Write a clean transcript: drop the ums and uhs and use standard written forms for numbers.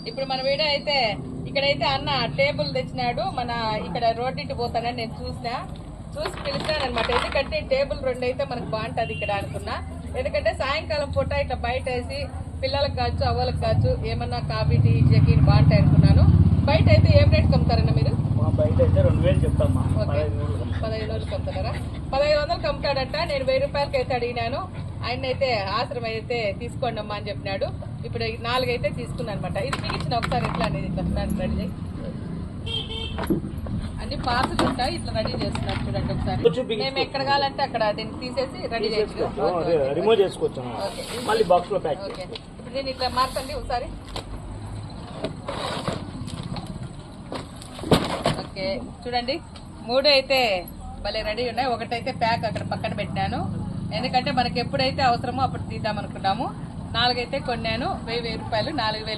ఇప్పుడు మన వీడియో అయితే ఇక్కడైతే అన్న టేబుల్ తెచ్చినాడు. మన ఇక్కడ రోడ్డింటి పోతానని నేను చూసి పిలిచాను అనమాట. ఎందుకంటే టేబుల్ 2 అయితే మనకు బాగుంటుంది ఇక్కడ అనుకున్నా. ఎందుకంటే సాయంకాలం పూట ఇట్లా బయట వేసి పిల్లలకు కావచ్చు అవ్వలకు కావచ్చు ఏమన్నా కాఫీ టీ చెక్కీ బాగుంటాయి అనుకున్నాను. బయట అయితే ఏం రేట్ కమ్ముతారన్న మీరు? బయట అయితే 2000 చెప్తామా. 1500 కమ్ముతారా? 1500 కమ్ముతాడంట. నేను 1000 రూపాయలకి అయితే అడిగినాను. ఆయన అయితే ఆశ్రమం అయితే తీసుకోండి అమ్మా అని చెప్పినాడు. ఇప్పుడు 4 అయితే తీసుకున్నాను అనమాట. ఇది మిగిలిన ఒకసారి ఎట్లా అనేది ఇట్లా రెడీ చేయి. అన్ని పార్సల్ ఉంటాయి, ఇట్లా రెడీ చేస్తున్నారు చూడండి ఒకసారి. మేము ఎక్కడ కావాలంటే అక్కడ దీన్ని తీసేసి రెడీ చేసుకోవచ్చు. రిమూవ్ చేసుకోవచ్చు. మళ్ళీ బాక్స్ లో ప్యాక్. ఓకే, ఇప్పుడు దీన్ని ఇట్లా మార్చండి ఒకసారి. ఓకే చూడండి, 3 అయితే భలే రెడీ ఉన్నాయి. ఒకటైతే ప్యాక్ అక్కడ పక్కన పెట్టినాను. ఎందుకంటే మనకి ఎప్పుడైతే అవసరమో అప్పుడు తీద్దాం అనుకున్నాము. 4 అయితే కొన్నాను. 1000 రూపాయలు 4000